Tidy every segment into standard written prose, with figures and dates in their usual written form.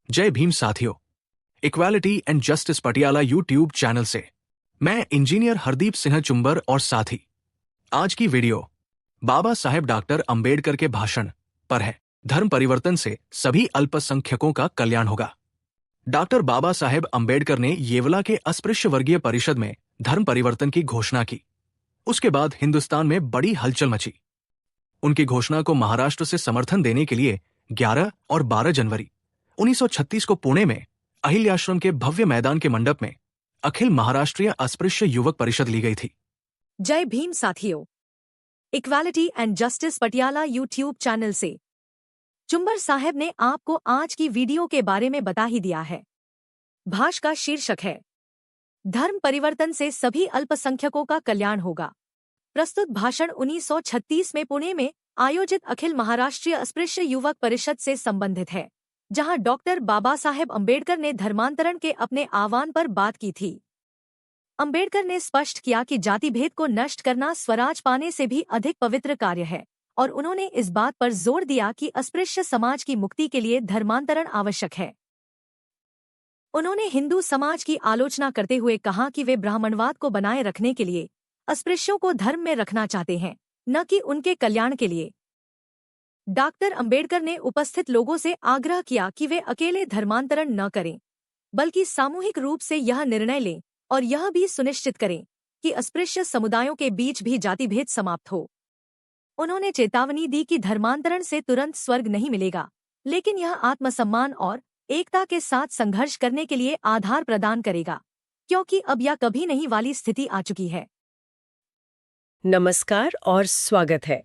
जय भीम साथियों, equality and justice Patiala YouTube channel से मैं इंजीनियर हरदीप सिंह चुंबर और साथी। आज की वीडियो बाबा साहेब डॉक्टर अंबेडकर के भाषण पर है। धर्म परिवर्तन से सभी अल्पसंख्यकों का कल्याण होगा। डॉक्टर बाबा साहेब अंबेडकर ने येवला के अस्पृश्य वर्गीय परिषद में धर्म परिवर्तन की घोषणा की। उसके बाद हिंदुस्तान में बड़ी हलचल मची। उनकी घोषणा को महाराष्ट्र से समर्थन देने के लिए 11 और 12 जनवरी 1936 को पुणे में अहिल्याश्रम के भव्य मैदान के मंडप में अखिल महाराष्ट्रीय अस्पृश्य युवक परिषद ली गई थी। जय भीम साथियों, equality and justice Patiala YouTube channel से चुंबर साहब ने आपको आज की वीडियो के बारे में बता ही दिया है। भाष का शीर्षक है धर्म परिवर्तन से सभी अल्पसंख्यकों का कल्याण होगा। प्रस्तुत भाषण 1936 में पुणे में आयोजित अखिल महाराष्ट्रीय अस्पृश्य युवक परिषद से संबंधित है, जहां डॉक्टर बाबा साहेब अंबेडकर ने धर्मांतरण के अपने आह्वान पर बात की थी। अंबेडकर ने स्पष्ट किया कि जाति भेद को नष्ट करना स्वराज पाने से भी अधिक पवित्र कार्य है, और उन्होंने इस बात पर जोर दिया कि अस्पृश्य समाज की मुक्ति के लिए धर्मांतरण आवश्यक है। उन्होंने हिंदू समाज की आलोचना करते हुए कहा कि वे ब्राह्मणवाद को बनाए रखने के लिए अस्पृश्यों को धर्म में रखना चाहते हैं, न कि उनके कल्याण के लिए। डॉक्टर अंबेडकर ने उपस्थित लोगों से आग्रह किया कि वे अकेले धर्मांतरण न करें, बल्कि सामूहिक रूप से यह निर्णय लें और यह भी सुनिश्चित करें कि अस्पृश्य समुदायों के बीच भी जाति भेद समाप्त हो। उन्होंने चेतावनी दी कि धर्मांतरण से तुरंत स्वर्ग नहीं मिलेगा, लेकिन यह आत्मसम्मान और एकता के साथ संघर्ष करने के लिए आधार प्रदान करेगा, क्योंकि अब यह कभी नहीं वाली स्थिति आ चुकी है। नमस्कार और स्वागत है।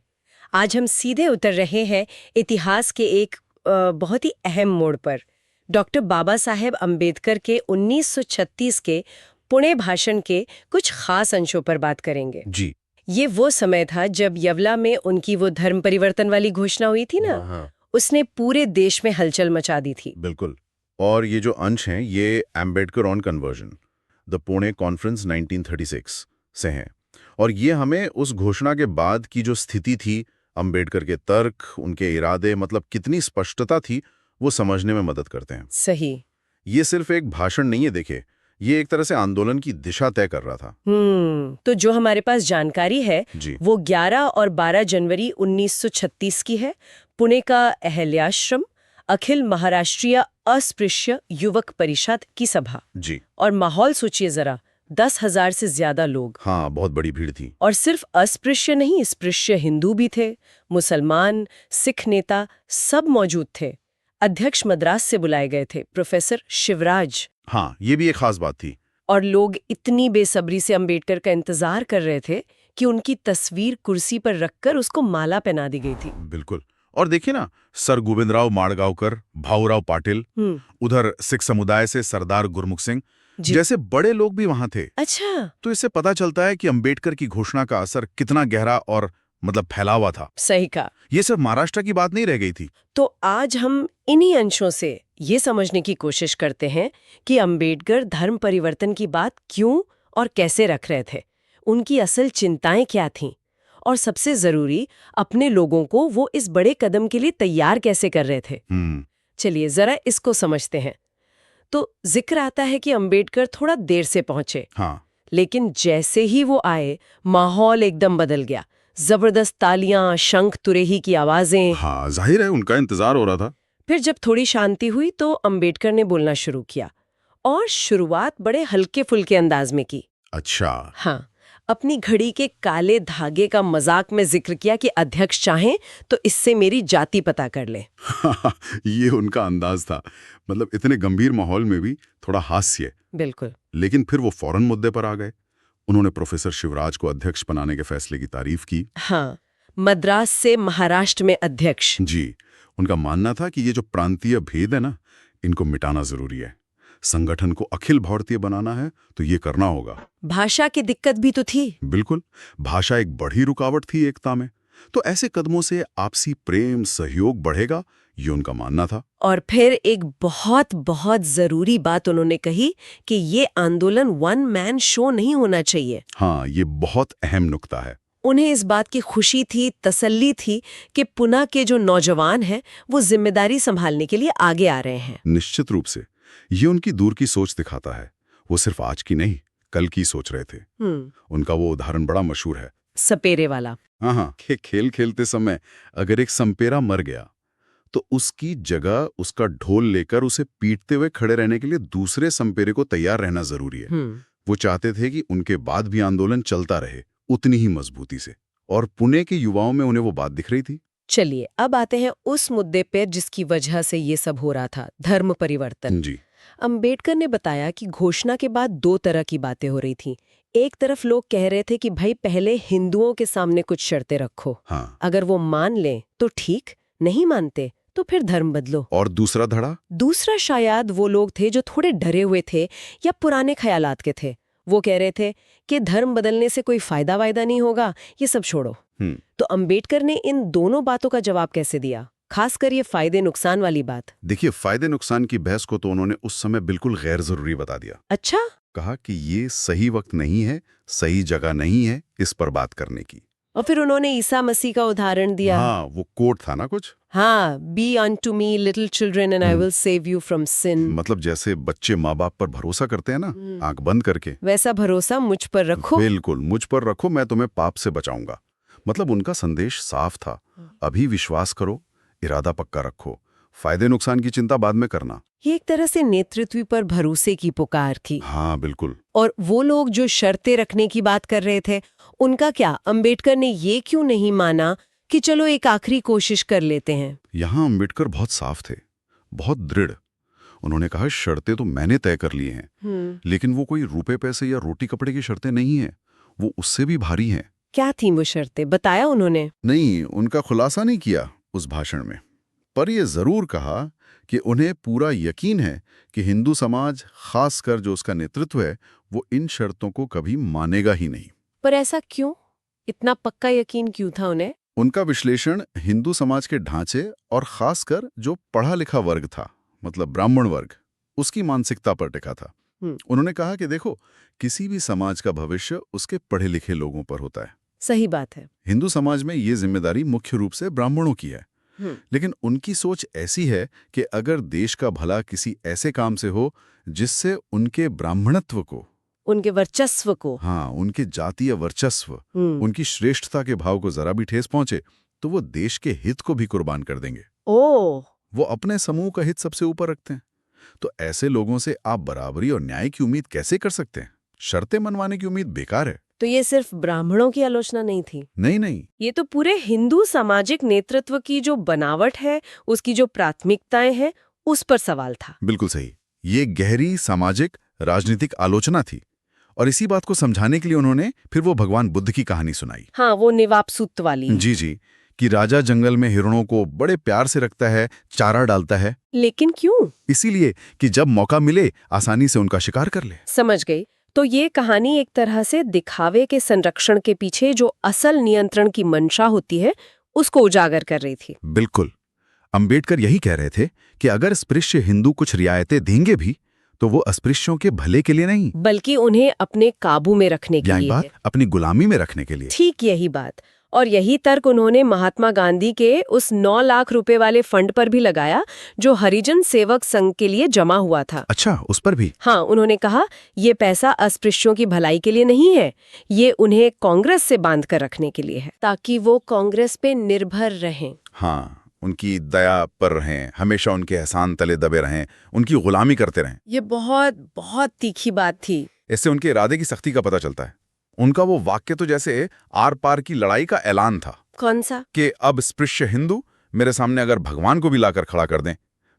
आज हम सीधे उतर रहे हैं इतिहास के एक बहुत ही अहम मोड़ पर। डॉक्टर बाबा साहेब अंबेडकर के 1936 के पुणे भाषण के कुछ खास अंशों पर बात करेंगे। जी, ये वो समय था जब येवला में उनकी वो धर्म परिवर्तन वाली घोषणा हुई थी ना। हाँ, उसने पूरे देश में हलचल मचा दी थी। बिल्कुल। और ये जो अंश हैं ये Ambedkar on conversion the Pune conference 1936 से हैं, और ये हमें उस घोषणा के बाद की जो स्थिति थी, अंबेडकर के तर्क, उनके इरादे, मतलब कितनी स्पष्टता थी, वो समझने में मदद करते हैं। सही। ये सिर्फ एक भाषण नहीं है, देखे, ये एक तरह से आंदोलन की दिशा तय कर रहा था। तो जो हमारे पास जानकारी है जी, वो 11 और 12 जनवरी 1936 की है। पुणे का अहिल्याश्रम अखिल महाराष्ट्रीय अस्पृश्य युवक परिषद की सभा। जी, और माहौल सोचिए जरा, 10,000 से ज्यादा लोग। हाँ, बहुत बड़ी भीड़ थी। और सिर्फ अस्पृश्य नहीं, स्पृश्य हिंदू भी थे, मुसलमान, सिख नेता सब मौजूद थे। अध्यक्ष मद्रास से बुलाए गए थे, प्रोफेसर शिवराज। हाँ, ये भी एक खास बात थी। और लोग इतनी बेसब्री से अंबेडकर का इंतजार कर रहे थे कि उनकी तस्वीर कुर्सी पर रखकर उसको माला पहना दी गई थी। बिल्कुल। और देखिए ना, सर गोविंदराव माड़गांवकर, भाऊराव पाटिल, उधर सिख समुदाय से सरदार गुरमुख सिंह जैसे बड़े लोग भी वहां थे। अच्छा। तो इससे पता चलता है कि अंबेडकर की घोषणा का असर कितना गहरा और फैला हुआ था। सही कहा। ये सिर्फ महाराष्ट्र की बात नहीं रह गई थी। तो आज हम इन्हीं अंशों से ये समझने की कोशिश करते हैं कि अंबेडकर धर्म परिवर्तन की बात क्यों और कैसे रख रहे थे, उनकी असल चिंताएं क्या थीं, और सबसे जरूरी, अपने लोगों को वो इस बड़े कदम के लिए तैयार कैसे कर रहे थे। चलिए जरा इसको समझते हैं। तो जिक्र आता है कि अंबेडकर थोड़ा देर से पहुंचे। हाँ, लेकिन जैसे ही वो आए, माहौल एकदम बदल गया। जबरदस्त तालियां, शंख तुरेही की आवाजें। हाँ, जाहिर है उनका इंतजार हो रहा था। फिर जब थोड़ी शांति हुई तो अंबेडकर ने बोलना शुरू किया, और शुरुआत बड़े हल्के फुल्के अंदाज में की। अच्छा। हाँ, अपनी घड़ी के काले धागे का मजाक में जिक्र किया कि अध्यक्ष चाहें तो इससे मेरी जाति पता कर ले। ये उनका अंदाज था, इतने गंभीर माहौल में भी थोड़ा हास्य। बिल्कुल। लेकिन फिर वो फौरन मुद्दे पर आ गए। उन्होंने प्रोफेसर शिवराज को अध्यक्ष बनाने के फैसले की तारीफ की। हाँ, मद्रास से महाराष्ट्र में अध्यक्ष। जी, उनका मानना था कि ये जो प्रांतीय भेद है ना, इनको मिटाना जरूरी है। संगठन को अखिल भारतीय बनाना है तो ये करना होगा। भाषा की दिक्कत भी तो थी। बिल्कुल, भाषा एक बड़ी रुकावट थी एकता में। तो ऐसे कदमों से आपसी प्रेम, सहयोग बढ़ेगा, ये उनका मानना था। और फिर एक बहुत बहुत जरूरी बात उन्होंने कही कि ये आंदोलन वन मैन शो नहीं होना चाहिए। हाँ, ये बहुत अहम नुक्ता है। उन्हें इस बात की खुशी थी, तसल्ली थी कि पुणे के जो नौजवान हैं वो जिम्मेदारी संभालने के लिए आगे आ रहे हैं। निश्चित रूप से ये उनकी दूर की सोच दिखाता है। वो सिर्फ आज की नहीं, कल की सोच रहे थे। उनका वो उदाहरण बड़ा मशहूर है, सपेरे वाला। हाँ, कि खेल खेलते समय अगर एक संपेरा मर गया तो उसकी जगह उसका ढोल लेकर उसे पीटते हुए खड़े रहने के लिए दूसरे संपेरे को तैयार रहना जरूरी है। वो चाहते थे कि उनके बाद भी आंदोलन चलता रहे, उतनी ही मजबूती से। और पुणे के युवाओं में उन्हें वो बात दिख रही थी। चलिए अब आते हैं उस मुद्दे पे जिसकी वजह से ये सब हो रहा था, धर्म परिवर्तन। जी, अंबेडकर ने बताया कि घोषणा के बाद दो तरह की बातें हो रही थीं। एक तरफ लोग कह रहे थे कि भाई पहले हिंदुओं के सामने कुछ शर्तें रखो, हाँ। अगर वो मान लें तो ठीक, नहीं मानते तो फिर धर्म बदलो। और दूसरा धड़ा? दूसरा शायद वो लोग थे जो थोड़े डरे हुए थे या पुराने ख्यालात के थे। वो कह रहे थे कि धर्म बदलने से कोई फायदा वायदा नहीं होगा, ये सब छोड़ो। तो अंबेडकर ने इन दोनों बातों का जवाब कैसे दिया, खासकर ये फायदे नुकसान वाली बात? देखिए, फायदे नुकसान की बहस को तो उन्होंने उस समय बिल्कुल गैर जरूरी बता दिया। अच्छा? कहा कि ये सही वक्त नहीं है, सही जगह नहीं है इस पर बात करने की। और फिर उन्होंने ईसा मसीह का उदाहरण दिया। हाँ, वो कोट था ना कुछ। हाँ, B unto me little children and I will save you from sin। मतलब जैसे बच्चे माँ बाप पर भरोसा करते हैं ना, आंख बंद करके, वैसा भरोसा मुझ पर रखो। बिल्कुल, मुझ पर रखो, मैं तुम्हें पाप से बचाऊंगा। मतलब उनका संदेश साफ था, अभी विश्वास करो, इरादा पक्का रखो, फायदे नुकसान की चिंता बाद में करना। ये एक तरह से नेतृत्व पर भरोसे की पुकार थी। हाँ, बिल्कुल। और वो लोग जो शर्तें रखने की बात कर रहे थे, उनका क्या? अंबेडकर ने ये क्यों नहीं माना कि चलो एक आखिरी कोशिश कर लेते हैं? यहाँ अंबेडकर बहुत साफ थे, बहुत दृढ़। उन्होंने कहा शर्तें तो मैंने तय कर ली हैं, लेकिन वो कोई रुपए पैसे या रोटी कपड़े की शर्तें नहीं हैं, वो उससे भी भारी हैं। क्या थी वो शर्तें, बताया उन्होंने? नहीं, उनका खुलासा नहीं किया उस भाषण में, पर ये जरूर कहा कि उन्हें पूरा यकीन है कि हिंदू समाज, खासकर जो उसका नेतृत्व है, वो इन शर्तों को कभी मानेगा ही नहीं। पर ऐसा क्यों? इतना पक्का यकीन क्यों था उन्हें? उनका विश्लेषण हिंदू समाज के ढांचे और खासकर जो पढ़ा लिखा वर्ग था, मतलब ब्राह्मण वर्ग, उसकी मानसिकता पर टिका था। उन्होंने कहा कि देखो, किसी भी समाज का भविष्य उसके पढ़े लिखे लोगों पर होता है। सही बात है। हिंदू समाज में ये जिम्मेदारी मुख्य रूप से ब्राह्मणों की है, लेकिन उनकी सोच ऐसी है कि अगर देश का भला किसी ऐसे काम से हो जिससे उनके ब्राह्मणत्व को, उनके वर्चस्व को, हाँ, उनके जातीय वर्चस्व, उनकी श्रेष्ठता के भाव को जरा भी ठेस पहुंचे, तो वो देश के हित को भी कुर्बान कर देंगे। वो अपने समूह का हित सबसे ऊपर रखते हैं। तो ऐसे लोगों से आप बराबरी और न्याय की उम्मीद कैसे कर सकते हैं? शर्तें मनवाने की उम्मीद बेकार है। तो ये सिर्फ ब्राह्मणों की आलोचना नहीं थी? नहीं, ये तो पूरे हिंदू सामाजिक नेतृत्व की जो बनावट है, उसकी जो प्राथमिकताएं हैं, उस पर सवाल था। बिल्कुल सही। ये गहरी सामाजिक राजनीतिक आलोचना थी, और इसी बात को समझाने के लिए उन्होंने फिर वो भगवान बुद्ध की कहानी सुनाई। हाँ, वो निवापसूत वाली। जी, कि राजा जंगल में हिरणों को बड़े प्यार से रखता है, चारा डालता है। लेकिन क्यों? इसीलिए कि जब मौका मिले आसानी से उनका शिकार कर ले। समझ गई। तो ये कहानी एक तरह से दिखावे के संरक्षण के पीछे जो असल नियंत्रण की मंशा होती है, उसको उजागर कर रही थी। बिल्कुल। अंबेडकर यही कह रहे थे कि अगर अस्पृश्य हिंदू कुछ रियायतें देंगे भी, तो वो अस्पृश्यों के भले के लिए नहीं, बल्कि उन्हें अपने काबू में रखने के लिए है। अपनी गुलामी में रखने के लिए। ठीक यही बात। और यही तर्क उन्होंने महात्मा गांधी के उस 9 लाख रुपए वाले फंड पर भी लगाया, जो हरिजन सेवक संघ के लिए जमा हुआ था। अच्छा, उस पर भी? हाँ, उन्होंने कहा ये पैसा अस्पृश्यों की भलाई के लिए नहीं है, ये उन्हें कांग्रेस से बांध कर रखने के लिए है, ताकि वो कांग्रेस पे निर्भर रहें। हाँ, उनकी दया पर रहें, हमेशा उनके एहसान तले दबे रहें, उनकी गुलामी करते रहें। ये बहुत बहुत तीखी बात थी। इससे उनके इरादे की सख्ती का पता चलता है। उनका वो वाक्य तो जैसे आर पार की लड़ाई का ऐलान था। कौन सा? कि अब स्पृश्य हिंदू मेरे सामने अगर भगवान को भी लाकर खड़ा कर दें,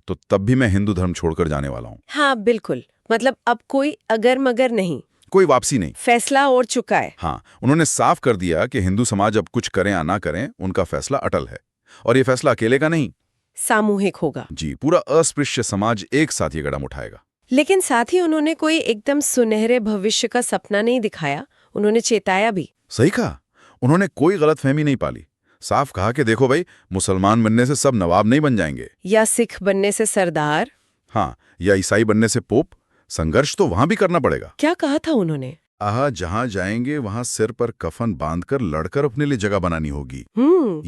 तो तब भी मैं हिंदू धर्म छोड़कर जाने वाला हूँ। हाँ, बिल्कुल। मतलब अब कोई अगर मगर नहीं, कोई वापसी नहीं, फैसला हो चुका है। हाँ, उन्होंने साफ कर दिया कि हिंदू समाज अब कुछ करें या ना करें, उनका फैसला अटल है, और ये फैसला अकेले का नहीं, सामूहिक होगा। जी, पूरा अस्पृश्य समाज एक साथ ये कदम उठाएगा। लेकिन साथ ही उन्होंने कोई एकदम सुनहरे भविष्य का सपना नहीं दिखाया, उन्होंने चेताया भी। सही कहा। उन्होंने कोई गलतफहमी नहीं पाली। साफ कहा कि देखो भाई, मुसलमान बनने से सब नवाब नहीं बन जाएंगे, या सिख बनने से सरदार, हाँ, या ईसाई बनने से पोप। संघर्ष तो वहां भी करना पड़ेगा। क्या कहा था उन्होंने? आहा जहां जाएंगे वहां सिर पर कफन बांधकर लड़कर अपने लिए जगह बनानी होगी।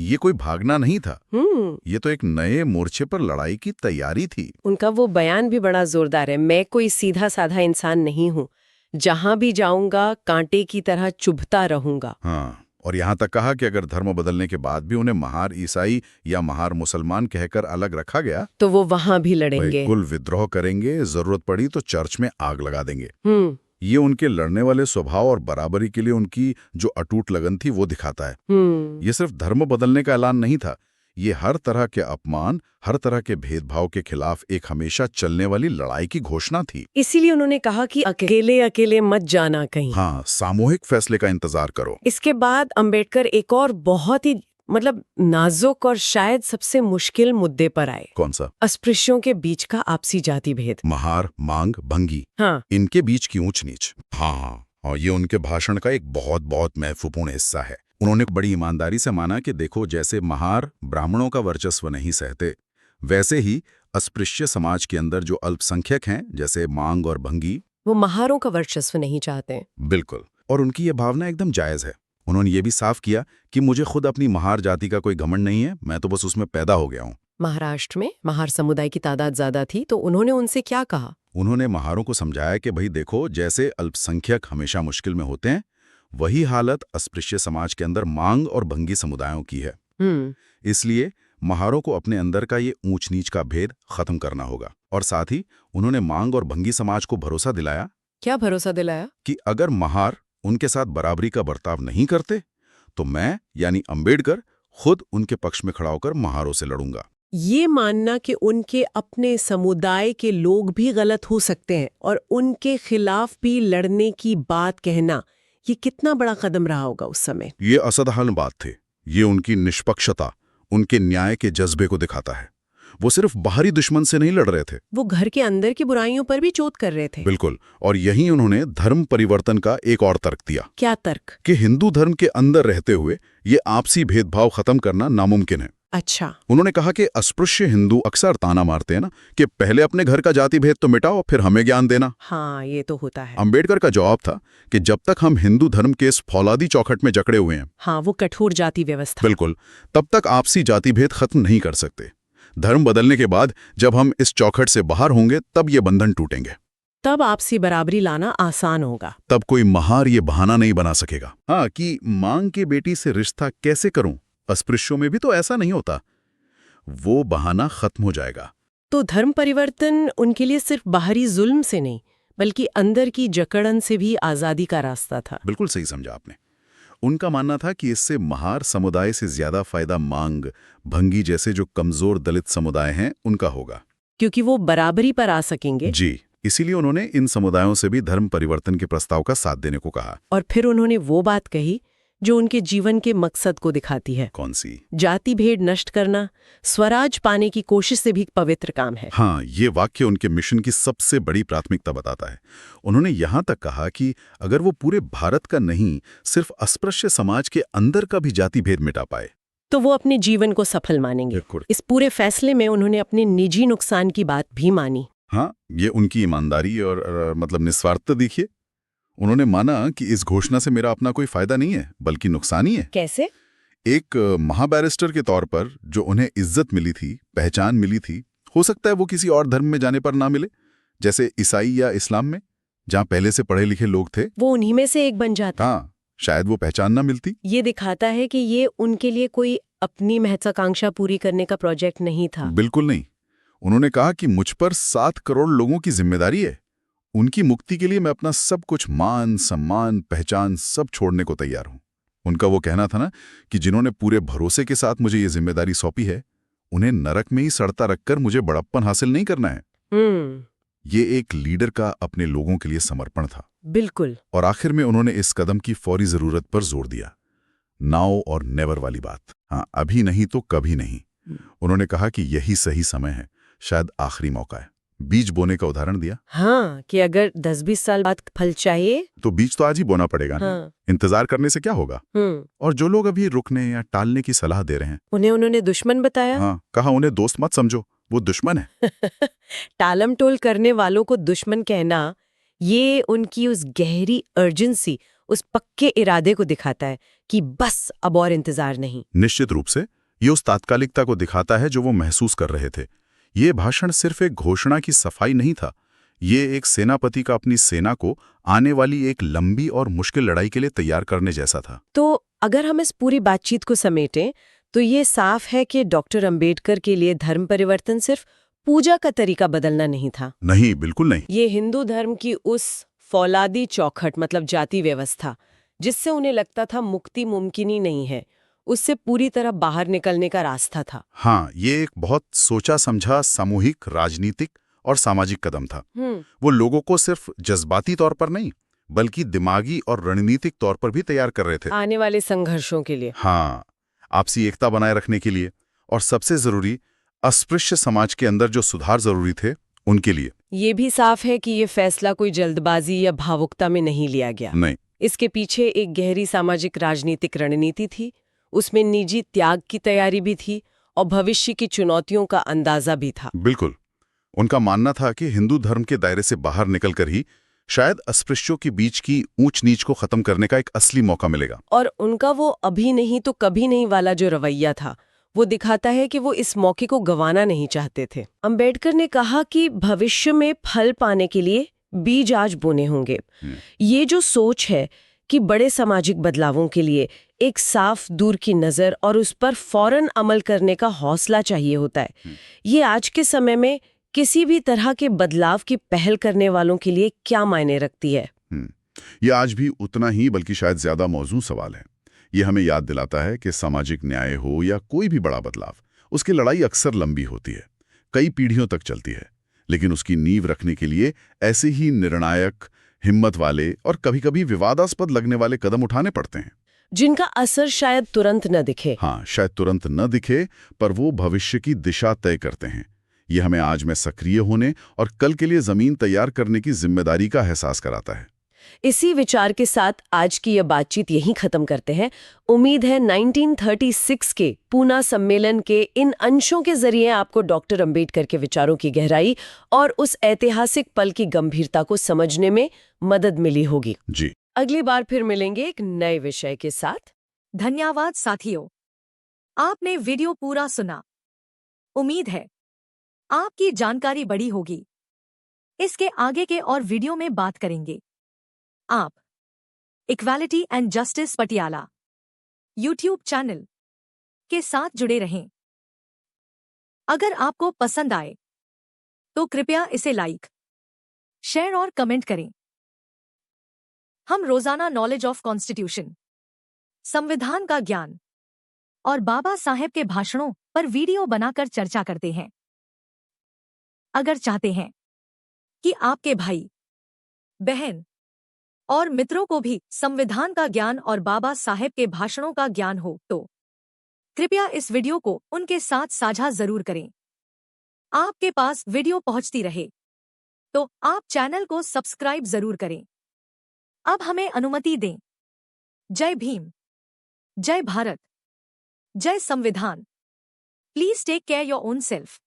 ये कोई भागना नहीं था, ये तो एक नए मोर्चे पर लड़ाई की तैयारी थी। उनका वो बयान भी बड़ा जोरदार है, मैं कोई सीधा साधा इंसान नहीं हूँ, जहां भी जाऊंगा कांटे की तरह चुभता रहूंगा। हाँ, और यहाँ तक कहा कि अगर धर्म बदलने के बाद भी उन्हें महार ईसाई या महार मुसलमान कहकर अलग रखा गया तो वो वहां भी लड़ेंगे। कुल विद्रोह करेंगे, जरूरत पड़ी तो चर्च में आग लगा देंगे। हम्म ये उनके लड़ने वाले स्वभाव और बराबरी के लिए उनकी जो अटूट लगन थी वो दिखाता है। ये सिर्फ धर्म बदलने का ऐलान नहीं था, ये हर तरह के अपमान, हर तरह के भेदभाव के खिलाफ एक हमेशा चलने वाली लड़ाई की घोषणा थी। इसीलिए उन्होंने कहा कि अकेले अकेले मत जाना कहीं। हाँ, सामूहिक फैसले का इंतजार करो। इसके बाद अंबेडकर एक और बहुत ही नाजुक और शायद सबसे मुश्किल मुद्दे पर आए। कौन सा? अस्पृश्यों के बीच का आपसी जाति भेद। महार, मांग, भंगी, हाँ, इनके बीच की ऊंच नीच। हाँ, और ये उनके भाषण का एक बहुत बहुत महत्वपूर्ण हिस्सा है। उन्होंने बड़ी ईमानदारी से माना कि देखो, जैसे महार ब्राह्मणों का वर्चस्व नहीं सहते, वैसे ही अस्पृश्य समाज के अंदर जो अल्पसंख्यक हैं, जैसे मांग और भंगी, वो महारों का वर्चस्व नहीं चाहते। बिल्कुल, और उनकी ये भावना एकदम जायज है। उन्होंने ये भी साफ किया कि मुझे खुद अपनी महार जाति का कोई घमंड नहीं है, मैं तो बस उसमें पैदा हो गया हूँ। महाराष्ट्र में महार समुदाय की तादाद ज्यादा थी, तो उन्होंने उनसे क्या कहा? उन्होंने महारों को समझाया कि भाई देखो, जैसे अल्पसंख्यक हमेशा मुश्किल में होते हैं, वही हालत अस्पृश्य समाज के अंदर मांग और भंगी समुदायों की है। इसलिए महारों को अपने अंदर का ये ऊंच नीच का भेद खत्म करना होगा। और साथ ही उन्होंने मांग और भंगी समाज को भरोसा दिलाया। क्या भरोसा दिलाया? कि अगर महार उनके साथ बराबरी का बर्ताव नहीं करते तो मैं यानी अंबेडकर खुद उनके पक्ष में खड़ा होकर महारों से लड़ूंगा। ये मानना कि उनके अपने समुदाय के लोग भी गलत हो सकते हैं और उनके खिलाफ भी लड़ने की बात कहना, ये कितना बड़ा कदम रहा होगा उस समय। ये असधारण बात थी। ये उनकी निष्पक्षता, उनके न्याय के जज्बे को दिखाता है। वो सिर्फ बाहरी दुश्मन से नहीं लड़ रहे थे, वो घर के अंदर की बुराइयों पर भी चोट कर रहे थे। बिल्कुल, और यही उन्होंने धर्म परिवर्तन का एक और तर्क दिया। क्या तर्क? कि हिंदू धर्म के अंदर रहते हुए ये आपसी भेदभाव खत्म करना नामुमकिन है। अच्छा। उन्होंने कहा कि अस्पृश्य हिंदू अक्सर ताना मारते हैं ना कि पहले अपने घर का जाति भेद तो मिटाओ, फिर हमें ज्ञान देना। हाँ, ये तो होता है। अंबेडकर का जवाब था कि जब तक हम हिंदू धर्म के इस फौलादी चौखट में जकड़े हुए हैं, हाँ, वो कठोर जाति व्यवस्था, बिल्कुल, तब तक आपसी जाति भेद खत्म नहीं कर सकते। धर्म बदलने के बाद जब हम इस चौखट से बाहर होंगे, तब ये बंधन टूटेंगे, तब आपसी बराबरी लाना आसान होगा। तब कोई महार ये बहाना नहीं बना सकेगा। हाँ, कि मांग की बेटी से रिश्ता कैसे करूं, अस्पृश्यों में भी तो ऐसा नहीं होता, वो बहाना खत्म हो जाएगा। तो धर्म परिवर्तन उनके लिए सिर्फ बाहरी जुल्म से नहीं, बल्कि अंदर की जकड़न से भी आजादी का रास्ता था। बिल्कुल सही समझा आपने। उनका मानना था कि इससे महार समुदाय से ज्यादा फायदा मांग, भंगी जैसे जो कमजोर दलित समुदाय हैं उनका होगा, क्योंकि वो बराबरी पर आ सकेंगे। जी, इसीलिए उन्होंने इन समुदायों से भी धर्म परिवर्तन के प्रस्ताव का साथ देने को कहा। और फिर उन्होंने वो बात कही जो उनके जीवन के मकसद को दिखाती है। कौन सी? जाति भेद नष्ट करना स्वराज पाने की कोशिश से भी पवित्र काम है। हाँ, ये वाक्य उनके मिशन की सबसे बड़ी प्राथमिकता बताता है। उन्होंने यहाँ तक कहा कि अगर वो पूरे भारत का नहीं, सिर्फ अस्पृश्य समाज के अंदर का भी जाति भेद मिटा पाए तो वो अपने जीवन को सफल मानेंगे। इस पूरे फैसले में उन्होंने अपने निजी नुकसान की बात भी मानी। हाँ, ये उनकी ईमानदारी और निस्वार्थता देखिए। उन्होंने माना कि इस घोषणा से मेरा अपना कोई फायदा नहीं है, बल्कि नुकसान ही है। कैसे? एक महाबैरिस्टर के तौर पर जो उन्हें इज्जत मिली थी, पहचान मिली थी, हो सकता है वो किसी और धर्म में जाने पर ना मिले, जैसे ईसाई या इस्लाम में, जहां पहले से पढ़े लिखे लोग थे। वो उन्हीं में से एक बन जाता। हाँ, शायद वो पहचान ना मिलती। ये दिखाता है कि ये उनके लिए कोई अपनी महत्वाकांक्षा पूरी करने का प्रोजेक्ट नहीं था। बिल्कुल नहीं। उन्होंने कहा कि मुझ पर 7 करोड़ लोगों की जिम्मेदारी है। उनकी मुक्ति के लिए मैं अपना सब कुछ, मान, सम्मान, पहचान, सब छोड़ने को तैयार हूं। उनका वो कहना था ना कि जिन्होंने पूरे भरोसे के साथ मुझे ये जिम्मेदारी सौंपी है, उन्हें नरक में ही सड़ता रखकर मुझे बड़प्पन हासिल नहीं करना है। ये एक लीडर का अपने लोगों के लिए समर्पण था। बिल्कुल। और आखिर में उन्होंने इस कदम की फौरी जरूरत पर जोर दिया। नाउ और नेवर वाली बात। हाँ, अभी नहीं तो कभी नहीं। उन्होंने कहा कि यही सही समय है, शायद आखिरी मौका है। बीज बोने का उदाहरण दिया। हाँ, कि अगर 10-20 साल बाद फल चाहिए तो बीज तो आज ही बोना पड़ेगा ना। हाँ। इंतजार करने से क्या होगा। और जो लोग अभी रुकने या टालने की सलाह दे रहे हैं, उन्हें उन्होंने दुश्मन बताया। हाँ, कहा उन्हें दोस्त मत समझो, वो दुश्मन है। टालम टोल करने वालों को दुश्मन कहना, ये उनकी उस गहरी अर्जेंसी, उस पक्के इरादे को दिखाता है कि बस अब और इंतजार नहीं। निश्चित रूप से ये उस तात्कालिकता को दिखाता है जो वो महसूस कर रहे थे। ये भाषण सिर्फ एक घोषणा की सफाई नहीं था, ये एक सेनापति का अपनी सेना को आने वाली एक लंबी और मुश्किल लड़ाई के लिए तैयार करने जैसा था। तो अगर हम इस पूरी बातचीत को समेटें तो ये साफ है कि डॉक्टर अंबेडकर के लिए धर्म परिवर्तन सिर्फ पूजा का तरीका बदलना नहीं था। नहीं, बिल्कुल नहीं। ये हिंदू धर्म की उस फौलादी चौखट, मतलब जाति व्यवस्था, जिससे उन्हें लगता था मुक्ति मुमकिन ही नहीं है, उससे पूरी तरह बाहर निकलने का रास्ता था। हाँ, ये एक बहुत सोचा समझा सामूहिक, राजनीतिक और सामाजिक कदम था। वो लोगों को सिर्फ जज्बाती तौर पर नहीं बल्कि दिमागी और रणनीतिक तौर पर भी तैयार कर रहे थे, आने वाले संघर्षों के लिए। हाँ, आपसी एकता बनाए रखने के लिए, और सबसे जरूरी अस्पृश्य समाज के अंदर जो सुधार जरूरी थे उनके लिए। ये भी साफ है कि ये फैसला कोई जल्दबाजी या भावुकता में नहीं लिया गया। नहीं, इसके पीछे एक गहरी सामाजिक राजनीतिक रणनीति थी, उसमें निजी त्याग की तैयारी भी थी और भविष्य की चुनौतियों का अंदाजा भी था। बिल्कुल। उनका मानना था कि हिंदू धर्म के दायरे से बाहर निकलकर ही शायद अस्पृश्यों के बीच की ऊंच नीच को खत्म करने का एक असली मौका मिलेगा। और उनका वो अभी नहीं तो कभी नहीं वाला जो रवैया था, वो दिखाता है कि वो इस मौके को गंवाना नहीं चाहते थे। अंबेडकर ने कहा कि भविष्य में फल पाने के लिए बीज आज बोने होंगे। ये जो सोच है कि बड़े सामाजिक बदलावों के लिए एक साफ दूर की नज़र और उस पर फौरन अमल करने का हौसला चाहिए होता है, ये आज के समय में किसी भी तरह के बदलाव की पहल करने वालों के लिए क्या मायने रखती है? ये आज भी उतना ही बल्कि शायद ज्यादा मौजूद सवाल है। ये हमें याद दिलाता है कि सामाजिक न्याय हो या कोई भी बड़ा बदलाव, उसकी लड़ाई अक्सर लंबी होती है, कई पीढ़ियों तक चलती है, लेकिन उसकी नींव रखने के लिए ऐसे ही निर्णायक, हिम्मत वाले और कभी-कभी विवादास्पद लगने वाले कदम उठाने पड़ते हैं, जिनका असर शायद तुरंत न दिखे। हाँ, शायद तुरंत न दिखे, पर वो भविष्य की दिशा तय करते हैं। ये हमें आज में सक्रिय होने और कल के लिए जमीन तैयार करने की जिम्मेदारी का एहसास कराता है। इसी विचार के साथ आज की यह बातचीत यहीं खत्म करते हैं। उम्मीद है 1936 के पूना सम्मेलन के इन अंशों के जरिए आपको डॉक्टर अंबेडकर के विचारों की गहराई और उस ऐतिहासिक पल की गंभीरता को समझने में मदद मिली होगी। जी, अगली बार फिर मिलेंगे एक नए विषय के साथ। धन्यवाद साथियों, आपने वीडियो पूरा सुना। उम्मीद है आपकी जानकारी बढ़ी होगी। इसके आगे के और वीडियो में बात करेंगे। आप equality and justice Patiala YouTube channel के साथ जुड़े रहें। अगर आपको पसंद आए तो कृपया इसे लाइक, शेयर और कमेंट करें। हम रोजाना नॉलेज ऑफ कॉन्स्टिट्यूशन, संविधान का ज्ञान और बाबा साहेब के भाषणों पर वीडियो बनाकर चर्चा करते हैं। अगर चाहते हैं कि आपके भाई, बहन और मित्रों को भी संविधान का ज्ञान और बाबा साहेब के भाषणों का ज्ञान हो, तो कृपया इस वीडियो को उनके साथ साझा जरूर करें। आपके पास वीडियो पहुंचती रहे तो आप चैनल को सब्सक्राइब जरूर करें। अब हमें अनुमति दें। जय भीम, जय भारत, जय संविधान। Please take care your own self.